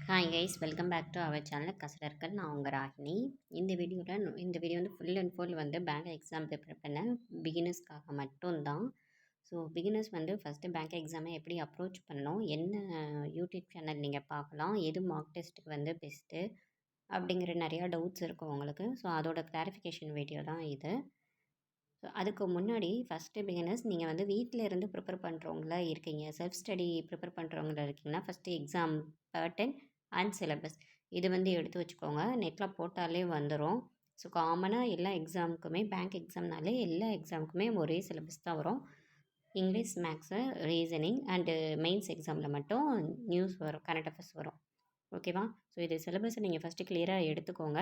Hi guys, welcome back to our channel கசடர்கள். நான் உங்கள் ராகினி. இந்த வீடியோ வந்து ஃபுல் அண்ட் ஃபுல் வந்து பேங்க் எக்ஸாம் ப்ரிப்பேர் பண்ண பிகினர்ஸ்க்காக மட்டும்தான். ஸோ பிகினர்ஸ் வந்து ஃபஸ்ட்டு பேங்க் எக்ஸாமை எப்படி அப்ரோச் பண்ணணும், என்ன யூடியூப் சேனல் நீங்கள் பார்க்கலாம், எது மார்க் டெஸ்ட்டுக்கு வந்து பெஸ்ட்டு அப்படிங்கிற நிறையா டவுட்ஸ் இருக்கும் உங்களுக்கு. ஸோ அதோட கிளாரிஃபிகேஷன் வீடியோ தான் இது. ஸோ அதுக்கு முன்னாடி ஃபஸ்ட்டு பிகினர்ஸ் நீங்கள் வந்து வீட்டில் இருந்து ப்ரிப்பேர் பண்ணுறவங்களா இருக்கீங்க, செல்ஃப் ஸ்டடி ப்ரிப்பேர் பண்ணுறவங்களா இருக்கீங்கன்னா first exam pattern and syllabus இது வந்து எடுத்து வச்சுக்கோங்க. நெட்டில் போட்டாலே வந்துடும். ஸோ காமனாக எல்லா எக்ஸாமுக்குமே பேங்க் எக்ஸாம்னாலே எல்லா எக்ஸாமுக்குமே ஒரே சிலபஸ் தான் வரும். English, maths, reasoning and mains எக்ஸாமில் மட்டும் நியூஸ் வரும், கரண்ட் அஃபேர்ஸ் வரும். ஓகேவா? ஸோ இது சிலபஸை நீங்கள் ஃபஸ்ட்டு கிளியராக எடுத்துக்கோங்க.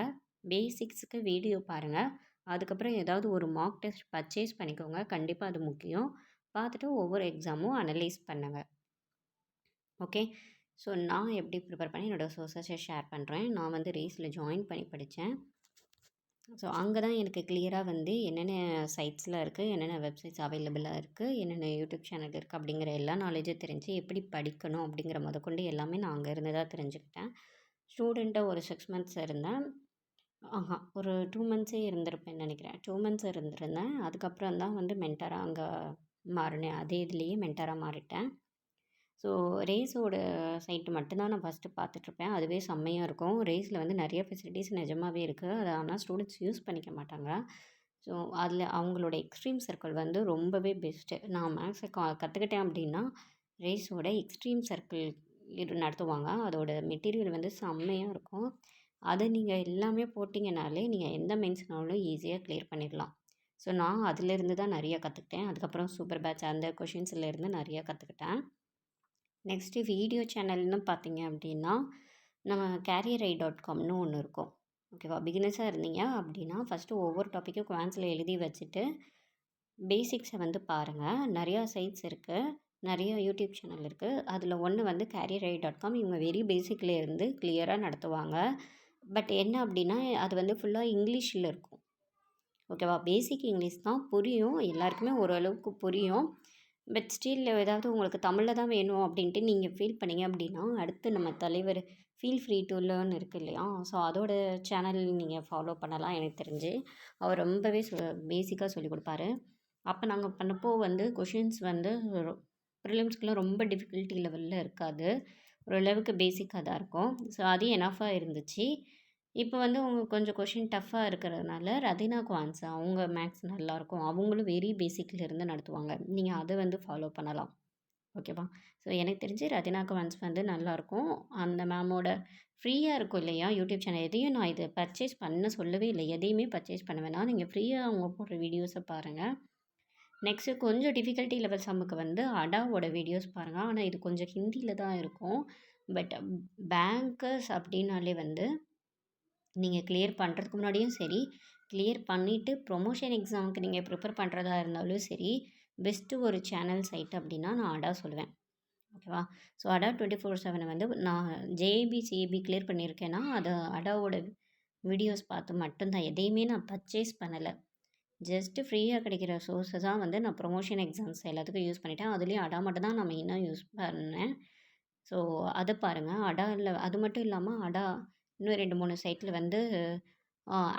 பேசிக்ஸுக்கு வீடியோ பாருங்கள். அதுக்கப்புறம் ஏதாவது ஒரு மார்க் டெஸ்ட் பர்ச்சேஸ் பண்ணிக்கோங்க. கண்டிப்பாக அது முக்கியம். பார்த்துட்டு ஒவ்வொரு எக்ஸாமும் அனலைஸ் பண்ணுங்கள். ஓகே. ஸோ நான் எப்படி ப்ரிப்பேர் பண்ணி என்னோடய சோர்ஸஸை ஷேர் பண்ணுறேன். நான் வந்து ரேஸில் ஜாயின் பண்ணி படித்தேன். ஸோ அங்கே தான் எனக்கு கிளியராக வந்து என்னென்ன சைட்ஸ்லாம் இருக்குது, என்னென்ன வெப்சைட்ஸ் அவைலபிளாக இருக்குது, என்னென்ன யூடியூப் சேனல் இருக்குது அப்படிங்கிற எல்லா நாலேஜும் தெரிஞ்சு எப்படி படிக்கணும் அப்படிங்கிற முதற்கொண்டு எல்லாமே நான் அங்கே இருந்து தான் தெரிஞ்சுக்கிட்டேன். ஸ்டூடெண்ட்டாக ஒரு 6 மந்த்ஸ் இருந்தேன். ஒரு 2 மந்த்ஸே இருந்திருப்பேன்னு நினைக்கிறேன். 2 மந்த்ஸ் இருந்திருந்தேன். அதுக்கப்புறம் தான் வந்து மென்டாராக அங்கே மாறினேன். அதே இதுலேயே மென்டாராக மாறிட்டேன். ஸோ ரேஸோட சைட்டு மட்டும்தான் நான் ஃபஸ்ட்டு பார்த்துட்ருப்பேன். அதுவே செம்மையாக இருக்கும். ரேஸில் வந்து நிறைய ஃபெசிலிட்டிஸ் நிஜமாகவே இருக்குது. அதை ஆனால் ஸ்டூடெண்ட்ஸ் யூஸ் பண்ணிக்க மாட்டாங்க. ஸோ அதில் அவங்களோட எக்ஸ்ட்ரீம் சர்க்கிள் வந்து ரொம்பவே பெஸ்ட்டு. நான் மேக்ஸை கற்றுக்கிட்டேன் அப்படின்னா ரேஸோட எக்ஸ்ட்ரீம் சர்க்கிள் நடத்துவாங்க. அதோட மெட்டீரியல் வந்து செம்மையாக இருக்கும். அதை நீங்கள் எல்லாமே போட்டிங்கனாலே நீங்கள் எந்த மென்ஸ்னாலும் ஈஸியாக கிளியர் பண்ணிடலாம். ஸோ நான் அதிலேருந்து தான் நிறையா கற்றுக்கிட்டேன். அதுக்கப்புறம் சூப்பர் பேட்ச் அந்த கொஷின்ஸ்லேருந்து நிறையா கற்றுக்கிட்டேன். நெக்ஸ்ட்டு வீடியோ சேனல்னு பார்த்தீங்க அப்படின்னா நம்ம carrierai.comனு ஒன்று இருக்கும். ஓகேவா? பிகினர்ஸாக இருந்தீங்க அப்படின்னா ஃபஸ்ட்டு ஒவ்வொரு டாப்பிக்கும் குவான்ஸில் எழுதி வச்சுட்டு பேசிக்ஸை வந்து பாருங்கள். நிறையா சைட்ஸ் இருக்குது, நிறைய யூடியூப் சேனல் இருக்குது. அதில் ஒன்று வந்து carrierai.com. இவங்க வெரி பேசிக்கில் இருந்து கிளியராக நடத்துவாங்க. பட் என்ன அப்படின்னா அது வந்து ஃபுல்லாக இங்கிலீஷில் இருக்கும். ஓகேவா? பேசிக் இங்கிலீஷ் தான், புரியும், எல்லாருக்குமே ஓரளவுக்கு புரியும். பட் ஸ்டில் ஏதாவது உங்களுக்கு தமிழில் தான் வேணும் அப்படின்ட்டு நீங்கள் ஃபீல் பண்ணீங்க அப்படின்னா அடுத்து நம்ம தலைவர் ஃபீல் ஃப்ரீ டு லேர்ன் இருக்குது இல்லையா? ஸோ அதோட சேனல் நீங்கள் ஃபாலோ பண்ணலாம். எனக்கு தெரிஞ்சு அவர் ரொம்பவே பேசிக்காக சொல்லிக் கொடுப்பாரு. அப்போ நாங்கள் பண்ணப்போ வந்து கொஷின்ஸ் வந்து ப்ரிலிம்ஸ்க்குலாம் ரொம்ப டிஃபிகல்ட்டி லெவலில் இருக்காது, ஓரளவுக்கு பேசிக்காக தான் இருக்கும். ஸோ அது எனஃபாக இருந்துச்சு. இப்போ வந்து உங்களுக்கு கொஞ்சம் கொஷின் டஃப்பாக இருக்கிறதுனால ரதினா குவான்ஸ் அவங்க மேக்ஸ் நல்லாயிருக்கும். அவங்களும் வெரி பேசிக்லேருந்து நடத்துவாங்க. நீங்கள் அதை வந்து ஃபாலோ பண்ணலாம். ஓகேவா? ஸோ எனக்கு தெரிஞ்சு ரதினா குவான்ஸ் வந்து நல்லாயிருக்கும். அந்த மேமோட ஃப்ரீயாக இருக்கும் இல்லையா யூடியூப் சேனல். எதையும் நான் இதை பர்ச்சேஸ் பண்ண சொல்லவே இல்லை. எதையுமே பர்ச்சேஸ் பண்ண வேணாம். நீங்கள் ஃப்ரீயாக அவங்க போடுற வீடியோஸை பாருங்கள். நெக்ஸ்ட்டு கொஞ்சம் டிஃபிகல்ட்டி லெவல் சம்முக்கு வந்து அடாவோட வீடியோஸ் பாருங்கள். ஆனால் இது கொஞ்சம் ஹிந்தியில் தான் இருக்கும். பட் பேங்கர்ஸ் அப்படின்னாலே வந்து நீங்கள் கிளியர் பண்ணுறதுக்கு முன்னாடியும் சரி, கிளியர் பண்ணிவிட்டு ப்ரொமோஷன் எக்ஸாமுக்கு நீங்கள் ப்ரிப்பேர் பண்ணுறதா இருந்தாலும் சரி, பெஸ்ட்டு ஒரு சேனல் சைட் அப்படின்னா நான் அடா சொல்லுவேன். ஓகேவா? ஸோ அடா 24/7 வந்து நான் ஜேஏபி, சிஏபி கிளியர் பண்ணியிருக்கேன்னா அது அடாவோட வீடியோஸ் பார்த்து மட்டும்தான். எதையுமே நான் பர்ச்சேஸ் பண்ணலை. ஜஸ்ட்டு ஃப்ரீயாக கிடைக்கிற சோர்ஸை தான் வந்து நான் ப்ரொமோஷன் எக்ஸாம்ஸ் எல்லாத்துக்கும் யூஸ் பண்ணிட்டேன். அதுலேயும் அடா மட்டும் தான் நான் மெயினாக யூஸ் பண்ணேன். ஸோ அதை பாருங்கள். அடாவில் அது மட்டும் இல்லாமல் அடா இன்னும் 2, 3 சைட்டில் வந்து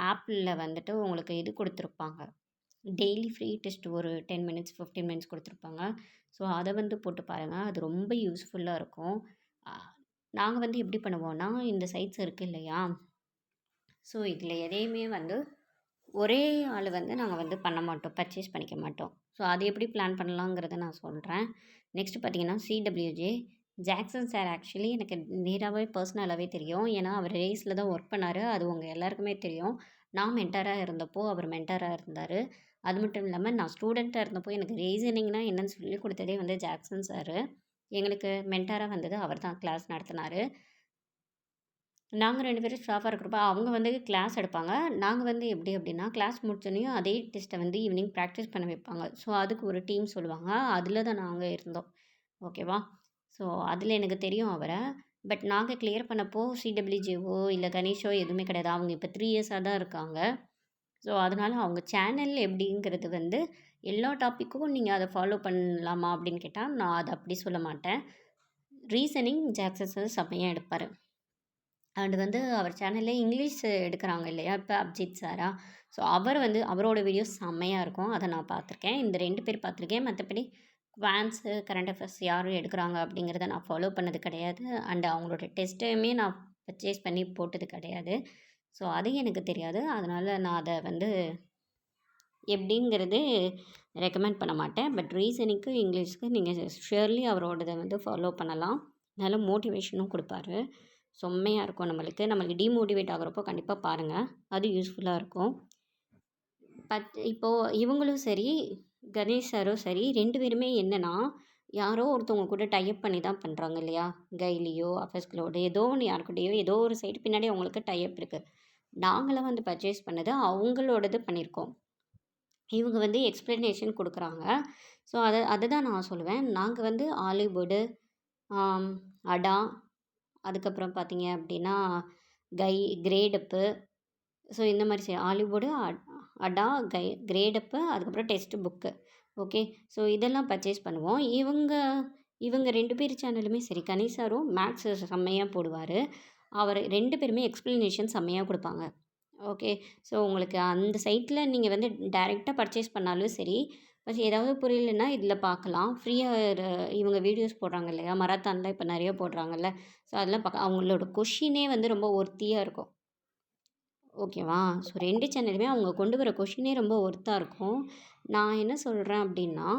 ஆப்பில் வந்துட்டு உங்களுக்கு இது கொடுத்துருப்பாங்க. டெய்லி ஃப்ரீ டெஸ்ட் ஒரு 10 மினிட்ஸ் 15 மினிட்ஸ் கொடுத்துருப்பாங்க. ஸோ அதை வந்து போட்டு பாருங்கள். அது ரொம்ப யூஸ்ஃபுல்லாக இருக்கும். நாங்கள் வந்து எப்படி பண்ணுவோன்னா இந்த சைட்ஸ் இருக்குது இல்லையா? ஸோ இதில் எதையுமே வந்து ஒரே ஆள் வந்து நாங்கள் வந்து பண்ண மாட்டோம், பர்ச்சேஸ் பண்ணிக்க மாட்டோம். ஸோ அது எப்படி பிளான் பண்ணலாங்கிறத நான் சொல்கிறேன். நெக்ஸ்ட்டு பார்த்தீங்கன்னா சிடபிள்யூஜே ஜாக்சன் சார் ஆக்சுவலி எனக்கு நேராகவே பர்சனலாகவே தெரியும். ஏன்னா அவர் ரேஸில் தான் ஒர்க் பண்ணார். அது உங்கள் எல்லாருக்குமே தெரியும். நான் மென்டாராக இருந்தப்போ அவர் மென்டாராக இருந்தார். அது மட்டும் இல்லாமல் நான் ஸ்டூடெண்ட்டாக இருந்தப்போ எனக்கு ரீசனிங்னா என்னென்னு சொல்லி கொடுத்ததே வந்து ஜாக்சன் சார். எங்களுக்கு மென்டாராக வந்தது அவர் தான், கிளாஸ் நடத்தினார். நாங்கள் 2 பேரும் ஸ்டாஃபாக இருக்கிறப்ப அவங்க வந்து கிளாஸ் எடுப்பாங்க. நாங்கள் வந்து எப்படி அப்படின்னா கிளாஸ் முடிச்சோடனையும் அதே டெஸ்ட்டை வந்து ஈவினிங் ப்ராக்டிஸ் பண்ண வைப்பாங்க. ஸோ அதுக்கு ஒரு டீம் சொல்லுவாங்க. அதில் தான் நாங்கள் இருந்தோம். ஓகேவா? ஸோ அதில் எனக்கு தெரியும் அவரை. பட் நாங்கள் கிளியர் பண்ணப்போ சிடபிள்யூஜேவோ இல்லை கணேஷோ எதுவுமே கிடையாது. அவங்க இப்போ 3 இயர்ஸாக தான் இருக்காங்க. ஸோ அதனால் அவங்க சேனல் எப்படிங்கிறது வந்து எல்லா டாப்பிக்கும் நீங்கள் அதை ஃபாலோ பண்ணலாமா அப்படின்னு கேட்டால் நான் அதை அப்படி சொல்ல மாட்டேன். ரீசனிங் ஜாக்சன் சார் செம்மையாக எடுப்பார். அண்ட் வந்து அவர் சேனல்ல இங்கிலீஷ் எடுக்குறாங்க இல்லையா? இப்ப அப்ஜித் சாரா? ஸோ அவர் வந்து அவரோட வீடியோஸ் செம்மையா இருக்கும். அத நான் பார்த்துருக்கேன். இந்த 2 பேர் பார்த்துருக்கேன். மத்தபடி குவான்ஸு, கரண்ட் அஃபேர்ஸ் யாரும் எடுக்குறாங்க அப்படிங்கிறத நான் ஃபாலோ பண்ணது கிடையாது. அண்ட் அவங்களோட டெஸ்ட்டையுமே நான் பர்ச்சேஸ் பண்ணி போட்டது கிடையாது. ஸோ அது எனக்கு தெரியாது. அதனால நான் அத வந்து எப்படிங்கிறது ரெக்கமெண்ட் பண்ண மாட்டேன். பட் ரீசனிங்க்கு, இங்கிலீஷ்க்கு நீங்க ஷூர்லி அவரோடத வந்து ஃபாலோ பண்ணலாம். நல்ல மோட்டிவேஷனும் குடுப்பாரு. செம்மையா இருக்கும் நம்மளுக்கு. நம்மளுக்கு டிமோட்டிவேட் ஆகுறப்போ கண்டிப்பா பாருங்க. அது யூஸ்ஃபுல்லா இருக்கும். இப்போ இவங்களும் சரி, கணேஷ் சாரும் சரி 2 பேருமே என்னன்னா, யாரோ ஒருத்தவங்க கூட டை அப் பண்ணி தான் பண்றாங்க இல்லையா? கைலியோ, அஃபஸ்க்ளோட ஏதோ ஒண்ணு யார்கிட்டயோ ஏதோ ஒரு சைடு பின்னாடி அவங்களுக்கு டை அப் இருக்கு. நாங்கலாம் வந்து பர்ச்சேஸ் பண்ணது அவங்களோடது பண்ணியிருக்கோம். இவங்க வந்து எக்ஸ்ப்ளனேஷன் குடுக்குறாங்க. ஸோ அதுதான் நான் சொல்லுவேன். நாங்க வந்து ஆலிவுட்டு, ஆம், அடா, அதுக்கப்புறம் பார்த்தீங்க அப்படின்னா, கை கிரேடப்பு. ஸோ இந்த மாரி ஹாலிவுட்டு, அடா, கிரேடப்பு, அதுக்கப்புறம் டெக்ஸ்ட் புக்கு. ஓகே. ஸோ இதெல்லாம் பர்ச்சேஸ் பண்ணுவோம். இவங்க 2 பேர் சேனலுமே சரி, கணேஷ் சாரும் மேத்ஸ் செம்மையா போடுவாரு. அவர் 2 பேருமே எக்ஸ்ப்ளனேஷன் செம்மையா குடுப்பாங்க. ஓகே. ஸோ உங்களுக்கு அந்த சைட்ல நீங்க வந்து டைரக்ட்டா பர்ச்சேஸ் பண்ணாலும் சரி, ஏதாவது புரியலன்னா இதில பார்க்கலாம். ஃப்ரீயா இவங்க வீடியோஸ் போடுறாங்க இல்லையா? மராத்தான்ல இப்ப நெறைய போடுறாங்கல்ல. ஸோ அதெல்லாம் அவங்களோட கொஷினே வந்து ரொம்ப ஒர்த்தியா இருக்கும். ஓகேவா? ஸோ 2 சேனலுமே அவங்க கொண்டு வர கொஷினே ரொம்ப ஒர்த்தா இருக்கும். நான் என்ன சொல்றேன் அப்டின்னா,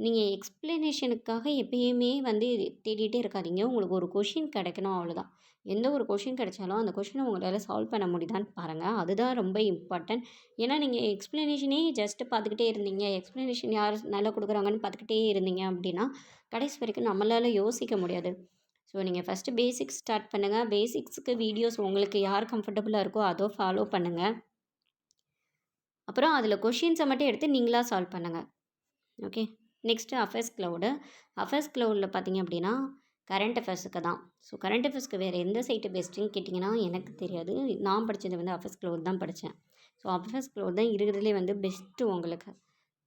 நீங்க எக்ஸ்ப்ளனேஷனுக்காக எப்பயுமே வந்து தேடிட்டே இருக்காதீங்க. உங்களுக்கு ஒரு கொஷின் கிடைக்கணும் அவ்வளோதான். எந்த ஒரு கொஷின் கிடைச்சாலும், அந்த கொஷின உங்களால சால்வ் பண்ண முடியுதான்னு பாருங்க. அதுதான் ரொம்ப இம்பார்ட்டன்ட். ஏன்னா, நீங்க எக்ஸ்ப்ளனேஷனே ஜஸ்ட் பார்த்துக்கிட்டே இருந்தீங்க, எக்ஸ்ப்ளனேஷன் யார் நல்லா குடுக்குறாங்கன்னு பார்த்துக்கிட்டே இருந்தீங்க அப்டின்னா, கடைசி வரைக்கும் நம்மளால யோசிக்க முடியாது. ஸோ நீங்கள் ஃபஸ்ட்டு பேசிக்ஸ் ஸ்டார்ட் பண்ணுங்கள். பேசிக்ஸுக்கு வீடியோஸ் உங்களுக்கு யார் கம்ஃபர்டபுளாக இருக்கோ அதை ஃபாலோ பண்ணுங்கள். அப்புறம் அதில் கொஷின்ஸை மட்டும் எடுத்து நீங்களா சால்வ் பண்ணுங்கள். Okay. Next affairs cloud. Affairs க்ளவுடில் பார்த்தீங்க அப்படின்னா கரண்ட் அஃபேர்ஸுக்கு தான். ஸோ கரண்ட் அஃபேர்ஸ்க்கு வேறு எந்த சைட்டு பெஸ்ட்டுன்னு கேட்டிங்கன்னா எனக்கு தெரியாது. நான் படித்தது வந்து அஃபேர்ஸ் க்ளவுட் தான் படித்தேன். ஸோ அஃபேர்ஸ் க்ளவுட் தான் இருக்கிறதுலே வந்து பெஸ்ட்டு உங்களுக்கு.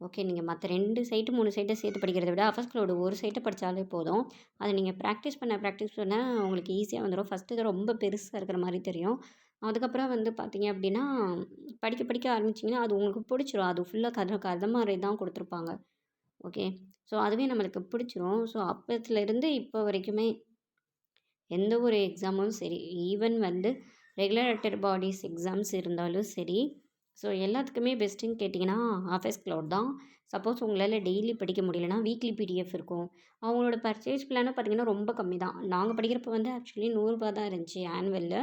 ஓகே. நீங்கள் மற்ற 2 சைட்டு 3 சைட்டை சேர்த்து படிக்கிறத விட அஃபர்ஸ் க்ளவுட் ஒரு சைட்டை படித்தாலே போதும். அதை நீங்கள் ப்ராக்டிஸ் பண்ண உங்களுக்கு ஈஸியாக வந்துடும். ஃபஸ்ட்டு இது ரொம்ப பெருசாக இருக்கிற மாதிரி தெரியும். அதுக்கப்புறம் வந்து பார்த்தீங்க அப்படின்னா, படிக்க படிக்க ஆரம்பிச்சிங்கன்னா அது உங்களுக்கு பிடிச்சிரும். அது ஃபுல்லாக கதை கதை மாதிரி தான் கொடுத்துருப்பாங்க. ஓகே. ஸோ அதுவே நம்மளுக்கு பிடிச்சிரும். ஸோ அப்பத்துலேருந்து இப்போ வரைக்குமே எந்த ஒரு எக்ஸாமும் சரி, ஈவன் வந்து ரெகுலேட்டரி பாடிஸ் எக்ஸாம்ஸ் இருந்தாலும் சரி, ஸோ எல்லாத்துக்குமே பெஸ்ட்டுன்னு கேட்டிங்கன்னா அஃபேர்ஸ் க்ளவுட் தான். சப்போஸ் உங்களால் டெய்லி படிக்க முடியலன்னா வீக்லி பிடிஎஃப் இருக்கும். அவங்களோட பர்ச்சேஸ் பிளானும் பார்த்திங்கன்னா ரொம்ப கம்மி தான். நாங்கள் படிக்கிறப்போ வந்து ஆக்சுவலி ரூ. 100 தான் இருந்துச்சு ஆனுவலில்.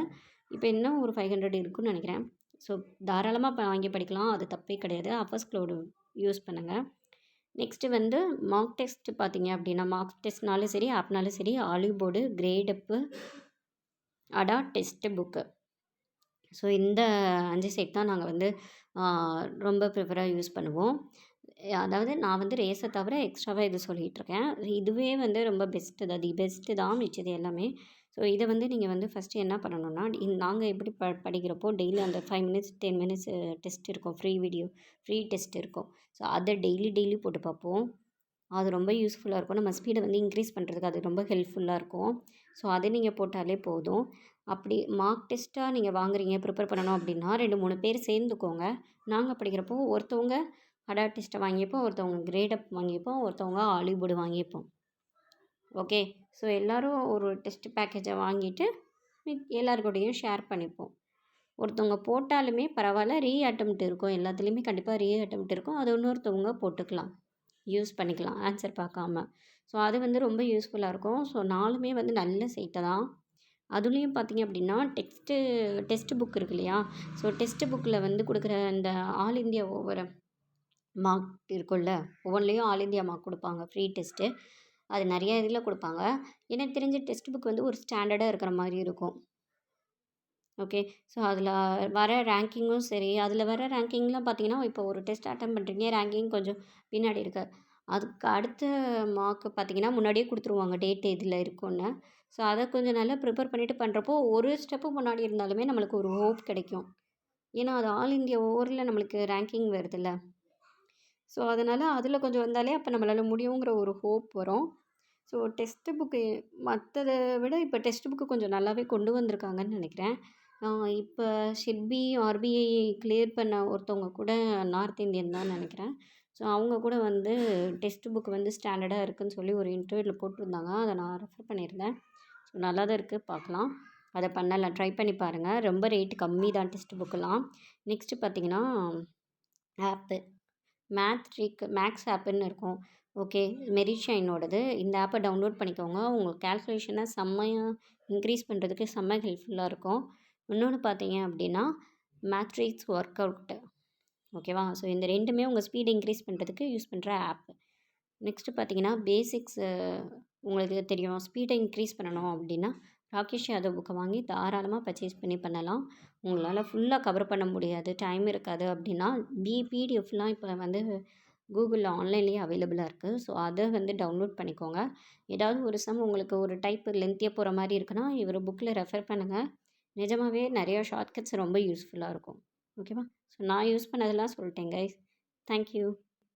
இப்போ இன்னும் ஒரு 500 இருக்குன்னு நினைக்கிறேன். ஸோ தாராளமாக வாங்கி படிக்கலாம். அது தப்பே கிடையாது. அஃபேர்ஸ் க்ளவுட் யூஸ் பண்ணுங்கள். நெக்ஸ்ட்டு வந்து மார்க் டெஸ்ட் பார்த்தீங்க அப்படின்னா, மார்க் டெஸ்ட்னாலும் சரி, ஆப்னாலும் சரி, ஆலிவ் போர்டு, கிரேடப்பு, அடா, டெக்ஸ்ட் புக்கு. ஸோ இந்த 5 செட் தான் நாங்கள் வந்து ரொம்ப ப்ரிஃபராக யூஸ் பண்ணுவோம். அதாவது நான் வந்து ரேஸை தவிர எக்ஸ்ட்ராவாக இது சொல்லிகிட்ருக்கேன். இதுவே வந்து ரொம்ப பெஸ்ட்டு தான். தி பெஸ்ட்டு தான் மிச்சது எல்லாமே. ஸோ இதை வந்து நீங்கள் வந்து ஃபஸ்ட்டு என்ன பண்ணணும்னா, நாங்கள் எப்படி படிக்கிறப்போ டெய்லி அந்த 5 மினிட்ஸ் 10 மினிட்ஸ் டெஸ்ட் இருக்கும். ஃப்ரீ டெஸ்ட் இருக்கும். ஸோ அதை டெய்லி போட்டு பார்ப்போம். அது ரொம்ப யூஸ்ஃபுல்லாக இருக்கும். நம்ம ஸ்பீடை வந்து இன்க்ரீஸ் பண்ணுறதுக்கு அது ரொம்ப ஹெல்ப்ஃபுல்லாக இருக்கும். ஸோ அதை நீங்கள் போட்டாலே போதும். அப்படி மார்க் டெஸ்ட்டாக நீங்கள் வாங்குறீங்க, ப்ரிப்பேர் பண்ணணும் அப்படின்னா 2, 3 பேர் சேர்ந்துக்கோங்க. நாங்கள் படிக்கிறப்போ ஒருத்தவங்க அடா டெஸ்ட்டை வாங்கிப்போம், ஒருத்தவங்க கிரேடப் வாங்கிப்போம், ஒருத்தவங்க ஆலிவுட் வாங்கிப்போம். ஓகே. ஸோ எல்லோரும் ஒரு டெஸ்ட் பேக்கேஜை வாங்கிட்டு எல்லாருக்கூடையும் ஷேர் பண்ணிப்போம். ஒருத்தவங்க போட்டாலுமே பரவாயில்ல, அட்டெம்ப்ட் இருக்கும். எல்லாத்துலேயுமே கண்டிப்பாக அட்டெம்ப்ட் இருக்கும். அது இன்னொருத்தவங்க போட்டுக்கலாம். யூஸ் பண்ணிக்கலாம் ஆன்சர் பார்க்காம. ஸோ அது வந்து ரொம்ப யூஸ்ஃபுல்லாக இருக்கும். ஸோ 4மே வந்து நல்ல சைட்டு தான். அதுலேயும் பார்த்தீங்க அப்படின்னா டெஸ்ட் புக் இருக்கு இல்லையா? ஸோ டெஸ்ட் புக்கில் வந்து கொடுக்குற இந்த ஆல் இந்தியா ஒவ்வொரு மார்க் இருக்கும்ல, ஒவ்வொன்றிலையும் ஆல் இந்தியா மார்க் கொடுப்பாங்க. Free test. அது நிறைய இதில் கொடுப்பாங்க. எனக்கு தெரிஞ்ச டெஸ்ட் புக் வந்து ஒரு ஸ்டாண்டர்டாக இருக்கிற மாதிரி இருக்கும். ஓகே. ஸோ அதில் வர ரேங்கிங்கும் சரி, அதில் வர ரேங்கிங்லாம் பார்த்தீங்கன்னா, இப்போ ஒரு டெஸ்ட் அட்டெம்ப்ட் பண்ணுறீங்க, ரேங்கிங் கொஞ்சம் பின்னாடி இருக்கு. அதுக்கு அடுத்த மார்க் பார்த்தீங்கன்னா, முன்னாடியே கொடுத்துருவாங்க டேட் இதில் இருக்குன்னு. ஸோ அதை கொஞ்சம் நல்லா ப்ரிப்பேர் பண்ணிவிட்டு பண்ணுறப்போ, ஒரு ஸ்டெப்பு முன்னாடி இருந்தாலுமே நம்மளுக்கு ஒரு ஹோப் கிடைக்கும். ஏன்னா, அது ஆல் இந்தியா ஓவரில் நம்மளுக்கு ரேங்கிங் வருதுல்ல. ஸோ அதனால் அதில் கொஞ்சம் வந்தாலே அப்போ நம்மளால் முடியுங்கிற ஒரு ஹோப் வரும். ஸோ டெக்ஸ்ட் புக்கு மத்தத விட இப்போ டெக்ஸ்ட் புக்கு கொஞ்சம் நல்லாவே கொண்டு வந்திருக்காங்கன்னு நினைக்கிறேன். இப்போ ஷிட்பி, ஆர்பிஐ கிளியர் பண்ண ஒருத்தவங்க கூட நார்த் இந்தியன் தான் நினைக்கிறேன். ஸோ அவங்க கூட வந்து டெக்ஸ்ட் புக் வந்து ஸ்டாண்டர்டா இருக்குன்னு சொல்லி ஒரு இன்டர்வியூல போட்டிருந்தாங்க. அத நான் ரெஃபர் பண்ணியிருந்தேன். ஸோ நல்லா தான் இருக்குது, பார்க்கலாம். அத பண்ணலாம், ட்ரை பண்ணி பாருங்க. ரொம்ப ரேட் கம்மி தான் டெக்ஸ்ட் புக்கெல்லாம். நெக்ஸ்ட்டு பார்த்தீங்கன்னா, ஆப்பு. மேக்ஸ் ஆப்புன்னு இருக்கும். ஓகே. மெரிஷைனோடது. இந்த ஆப்பை டவுன்லோட் பண்ணிக்கோங்க. உங்கள் கால்குலேஷனை செம்மையா இன்க்ரீஸ் பண்ணுறதுக்கு செம்ம ஹெல்ப்ஃபுல்லாக இருக்கும். இன்னொன்று பார்த்தீங்க அப்படின்னா, மேட்ரிக்ஸ் ஒர்க் அவுட்டு. ஓகேவா? ஸோ இந்த 2மே உங்கள் ஸ்பீட் இன்க்ரீஸ் பண்ணுறதுக்கு யூஸ் பண்ணுற ஆப். நெக்ஸ்ட்டு பார்த்தீங்கன்னா, பேசிக்ஸ் உங்களுக்கு தெரியும். ஸ்பீடை இன்க்ரீஸ் பண்ணணும் அப்படின்னா, ராகேஷ் யாதவ் புக்கை வாங்கி தாராளமா பர்ச்சேஸ் பண்ணலாம். உங்களால் ஃபுல்லாக கவர் பண்ண முடியாது, டைம் இருக்காது அப்படின்னா, பிடிஎஃப்லாம் இப்போ வந்து கூகுளில் ஆன்லைன்லேயே அவைலபிளாக இருக்குது. ஸோ அதை வந்து டவுன்லோட் பண்ணிக்கோங்க. ஏதாவது ஒரு உங்களுக்கு ஒரு டைப் லென்த்தியாக போகிற மாதிரி இருக்குன்னா, இவர் புக்கில் ரெஃபர் பண்ணுங்கள். நிஜமாவே நிறையா ஷார்ட்கட்ஸ் ரொம்ப யூஸ்ஃபுல்லாக இருக்கும். ஓகேவா? ஸோ நான் யூஸ் பண்ணதெல்லாம் சொல்லிட்டேன் கைஸ். Thank you.